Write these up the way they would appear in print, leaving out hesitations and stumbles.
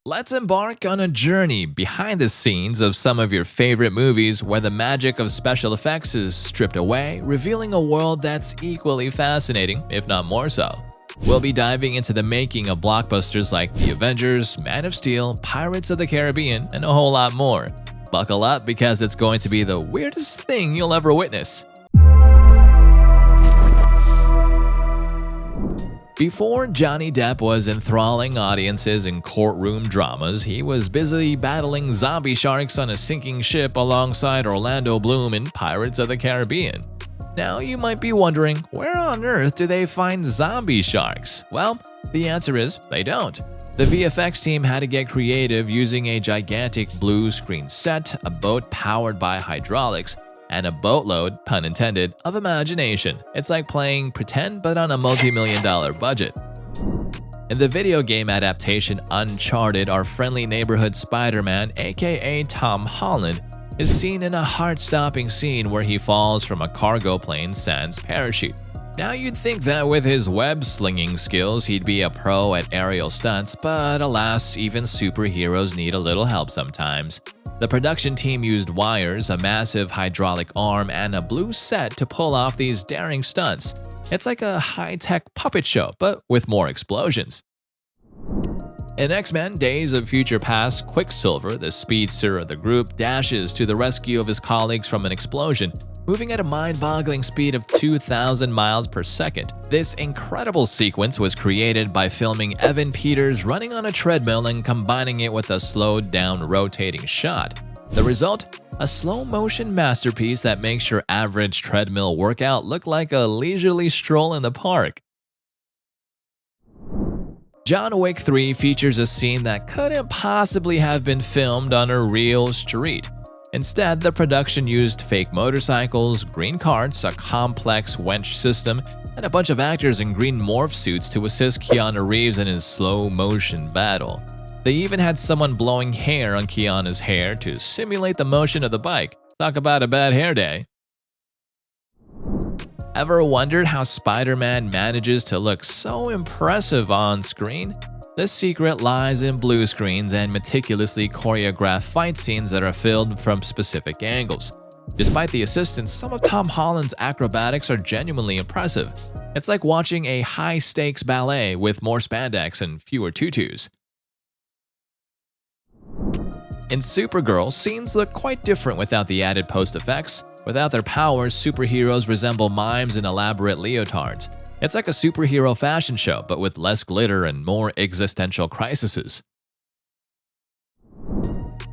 Let's embark on a journey behind the scenes of some of your favorite movies where the magic of special effects is stripped away, revealing a world that's equally fascinating, if not more so. We'll be diving into the making of blockbusters like The Avengers, Man of Steel, Pirates of the Caribbean, and a whole lot more. Buckle up because it's going to be the weirdest thing you'll ever witness. Before Johnny Depp was enthralling audiences in courtroom dramas, he was busy battling zombie sharks on a sinking ship alongside Orlando Bloom in Pirates of the Caribbean. Now you might be wondering, where on earth do they find zombie sharks? Well, the answer is they don't. The VFX team had to get creative using a gigantic blue screen set, a boat powered by hydraulics, and a boatload, pun intended, of imagination. It's like playing pretend but on a multi-million-dollar budget. In the video game adaptation Uncharted, our friendly neighborhood Spider-Man, aka Tom Holland, is seen in a heart-stopping scene where he falls from a cargo plane sans parachute. Now you'd think that with his web-slinging skills he'd be a pro at aerial stunts, but alas, even superheroes need a little help sometimes. The production team used wires, a massive hydraulic arm, and a blue set to pull off these daring stunts. It's like a high-tech puppet show, but with more explosions. In X-Men: Days of Future Past, Quicksilver, the speedster of the group, dashes to the rescue of his colleagues from an explosion, moving at a mind-boggling speed of 2,000 miles per second. This incredible sequence was created by filming Evan Peters running on a treadmill and combining it with a slowed-down rotating shot. The result? A slow-motion masterpiece that makes your average treadmill workout look like a leisurely stroll in the park. John Wick 3 features a scene that couldn't possibly have been filmed on a real street. Instead, the production used fake motorcycles, green carts, a complex wench system, and a bunch of actors in green morph suits to assist Keanu Reeves in his slow-motion battle. They even had someone blowing hair on Keanu's hair to simulate the motion of the bike. Talk about a bad hair day. Ever wondered how Spider-Man manages to look so impressive on screen? The secret lies in blue screens and meticulously choreographed fight scenes that are filmed from specific angles. Despite the assistance, some of Tom Holland's acrobatics are genuinely impressive. It's like watching a high-stakes ballet with more spandex and fewer tutus. In Supergirl, scenes look quite different without the added post-effects. Without their powers, superheroes resemble mimes in elaborate leotards. It's like a superhero fashion show, but with less glitter and more existential crises.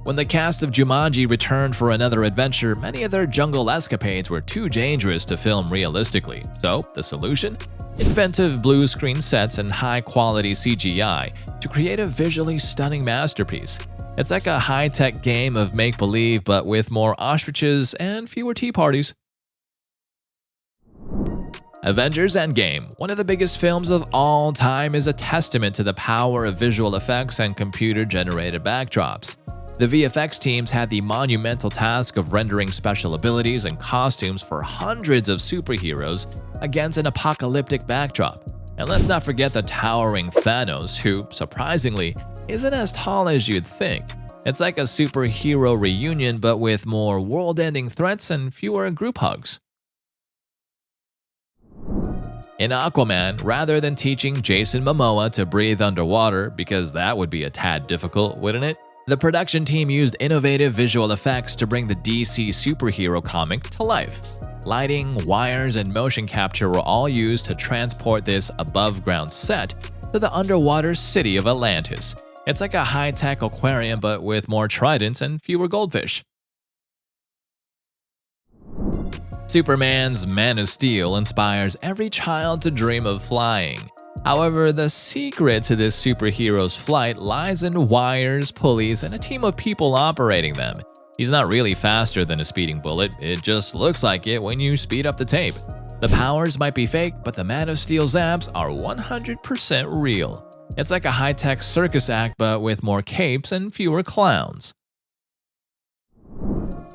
When the cast of Jumanji returned for another adventure, many of their jungle escapades were too dangerous to film realistically. So, the solution? Inventive blue screen sets and high-quality CGI to create a visually stunning masterpiece. It's like a high-tech game of make-believe, but with more ostriches and fewer tea parties. Avengers: Endgame, one of the biggest films of all time, is a testament to the power of visual effects and computer-generated backdrops. The VFX teams had the monumental task of rendering special abilities and costumes for hundreds of superheroes against an apocalyptic backdrop. And let's not forget the towering Thanos, who, surprisingly, isn't as tall as you'd think. It's like a superhero reunion, but with more world-ending threats and fewer group hugs. In Aquaman, rather than teaching Jason Momoa to breathe underwater, because that would be a tad difficult, wouldn't it? The production team used innovative visual effects to bring the DC superhero comic to life. Lighting, wires, and motion capture were all used to transport this above-ground set to the underwater city of Atlantis. It's like a high-tech aquarium but with more tridents and fewer goldfish. Superman's Man of Steel inspires every child to dream of flying. However, the secret to this superhero's flight lies in wires, pulleys, and a team of people operating them. He's not really faster than a speeding bullet, it just looks like it when you speed up the tape. The powers might be fake, but the Man of Steel's abs are 100% real. It's like a high-tech circus act but with more capes and fewer clowns.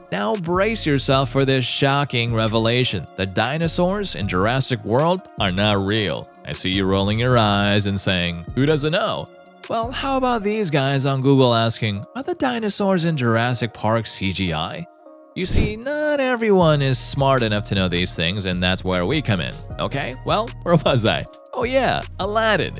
Now brace yourself for this shocking revelation. The dinosaurs in Jurassic World are not real. I see you rolling your eyes and saying, who doesn't know? Well, how about these guys on Google asking, are the dinosaurs in Jurassic Park CGI? You see, not everyone is smart enough to know these things, and that's where we come in. Okay, well, where was I? Oh yeah, Aladdin.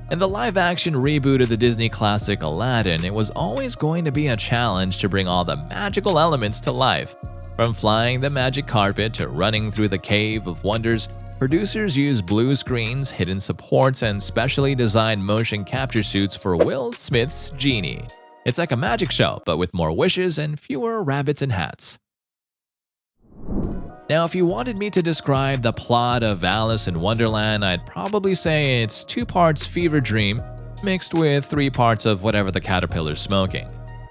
In the live-action reboot of the Disney classic Aladdin, it was always going to be a challenge to bring all the magical elements to life. From flying the magic carpet to running through the Cave of Wonders, producers used blue screens, hidden supports, and specially designed motion capture suits for Will Smith's Genie. It's like a magic show, but with more wishes and fewer rabbits in hats. Now, if you wanted me to describe the plot of Alice in Wonderland, I'd probably say it's 2 parts fever dream mixed with 3 parts of whatever the caterpillar's smoking.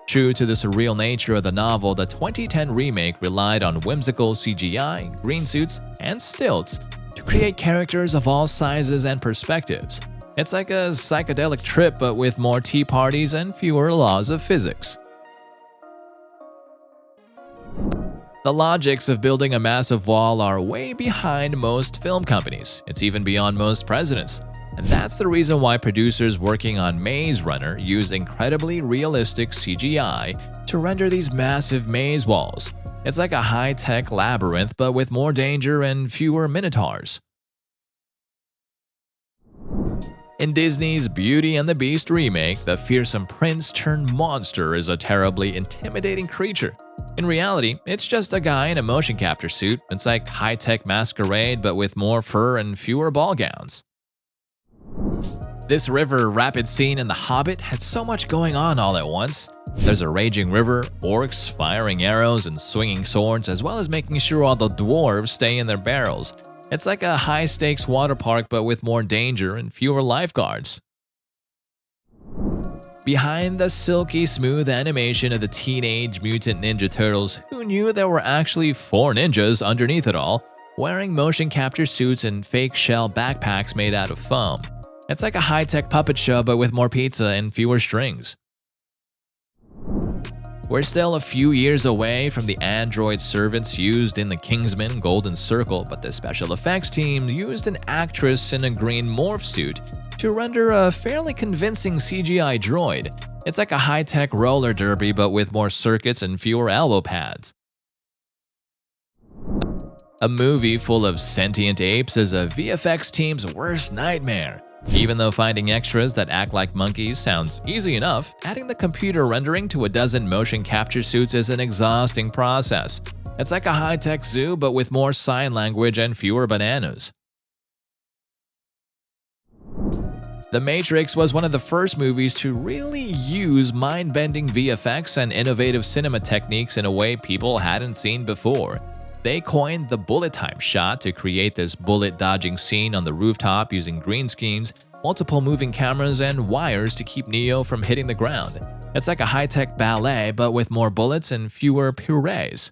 True to the surreal nature of the novel, the 2010 remake relied on whimsical CGI, green suits, and stilts to create characters of all sizes and perspectives. It's like a psychedelic trip but with more tea parties and fewer laws of physics. The logics of building a massive wall are way behind most film companies. It's even beyond most presidents. And that's the reason why producers working on Maze Runner use incredibly realistic CGI to render these massive maze walls. It's like a high-tech labyrinth but with more danger and fewer minotaurs. In Disney's Beauty and the Beast remake, the fearsome prince-turned-monster is a terribly intimidating creature. In reality, it's just a guy in a motion capture suit. It's like high-tech masquerade but with more fur and fewer ball gowns. This river rapid scene in The Hobbit had so much going on all at once. There's a raging river, orcs firing arrows and swinging swords, as well as making sure all the dwarves stay in their barrels. It's like a high-stakes water park but with more danger and fewer lifeguards. Behind the silky smooth animation of the Teenage Mutant Ninja Turtles, who knew there were actually 4 ninjas underneath it all, wearing motion capture suits and fake shell backpacks made out of foam. It's like a high-tech puppet show but with more pizza and fewer strings. We're still a few years away from the android servants used in the Kingsman Golden Circle, but the special effects team used an actress in a green morph suit to render a fairly convincing CGI droid. It's like a high-tech roller derby but with more circuits and fewer elbow pads. A movie full of sentient apes is a VFX team's worst nightmare. Even though finding extras that act like monkeys sounds easy enough, adding the computer rendering to a dozen motion capture suits is an exhausting process. It's like a high-tech zoo but with more sign language and fewer bananas. The Matrix was one of the first movies to really use mind-bending VFX and innovative cinema techniques in a way people hadn't seen before. They coined the bullet time shot to create this bullet-dodging scene on the rooftop using green screens, multiple moving cameras, and wires to keep Neo from hitting the ground. It's like a high-tech ballet but with more bullets and fewer purees.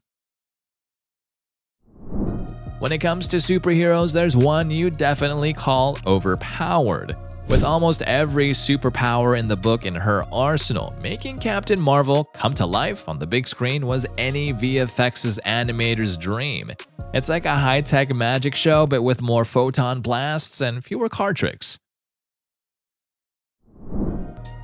When it comes to superheroes, there's one you definitely call overpowered. With almost every superpower in the book in her arsenal, making Captain Marvel come to life on the big screen was any VFX's animator's dream. It's like a high-tech magic show but with more photon blasts and fewer card tricks.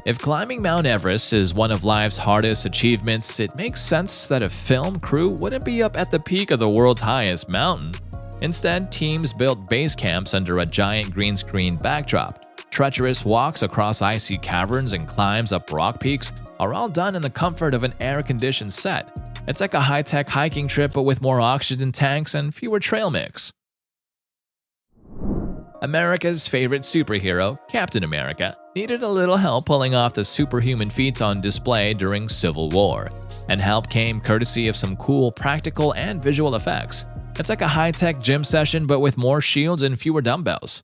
If climbing Mount Everest is one of life's hardest achievements, it makes sense that a film crew wouldn't be up at the peak of the world's highest mountain. Instead, teams built base camps under a giant green screen backdrop. Treacherous walks across icy caverns and climbs up rock peaks are all done in the comfort of an air-conditioned set. It's like a high-tech hiking trip but with more oxygen tanks and fewer trail mix. America's favorite superhero, Captain America, needed a little help pulling off the superhuman feats on display during Civil War, and help came courtesy of some cool practical and visual effects. It's like a high-tech gym session but with more shields and fewer dumbbells.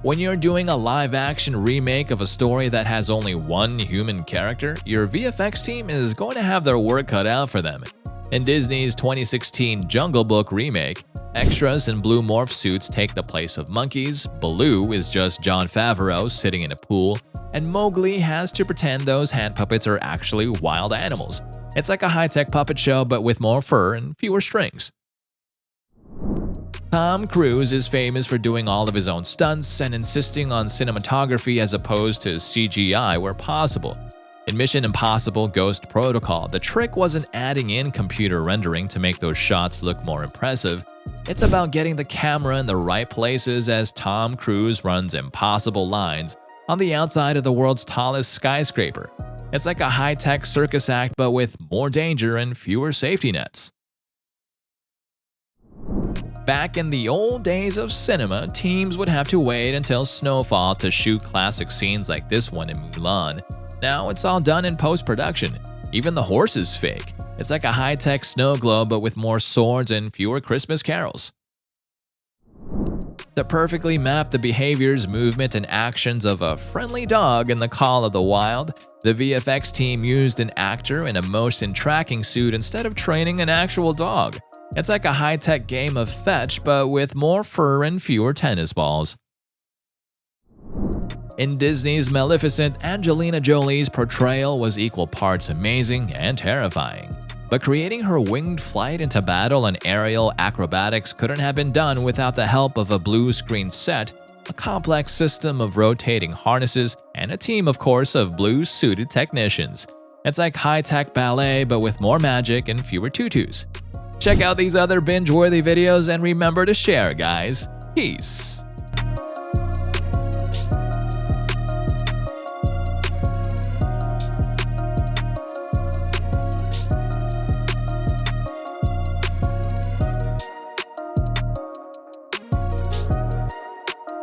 When you're doing a live-action remake of a story that has only one human character, your VFX team is going to have their work cut out for them. In Disney's 2016 Jungle Book remake, extras in blue morph suits take the place of monkeys, Baloo is just Jon Favreau sitting in a pool, and Mowgli has to pretend those hand puppets are actually wild animals. It's like a high-tech puppet show but with more fur and fewer strings. Tom Cruise is famous for doing all of his own stunts and insisting on cinematography as opposed to CGI where possible. In Mission Impossible Ghost Protocol, the trick wasn't adding in computer rendering to make those shots look more impressive. It's about getting the camera in the right places as Tom Cruise runs impossible lines on the outside of the world's tallest skyscraper. It's like a high-tech circus act but with more danger and fewer safety nets. Back in the old days of cinema, teams would have to wait until snowfall to shoot classic scenes like this one in Mulan. Now it's all done in post-production. Even the horse is fake. It's like a high-tech snow globe but with more swords and fewer Christmas carols. To perfectly map the behaviors, movement, and actions of a friendly dog in The Call of the Wild, the VFX team used an actor in a motion tracking suit instead of training an actual dog. It's like a high-tech game of fetch but with more fur and fewer tennis balls. In Disney's Maleficent, Angelina Jolie's portrayal was equal parts amazing and terrifying. But creating her winged flight into battle and aerial acrobatics couldn't have been done without the help of a blue screen set, a complex system of rotating harnesses, and a team, of course, of blue-suited technicians. It's like high-tech ballet but with more magic and fewer tutus. Check out these other binge-worthy videos and remember to share, guys. Peace.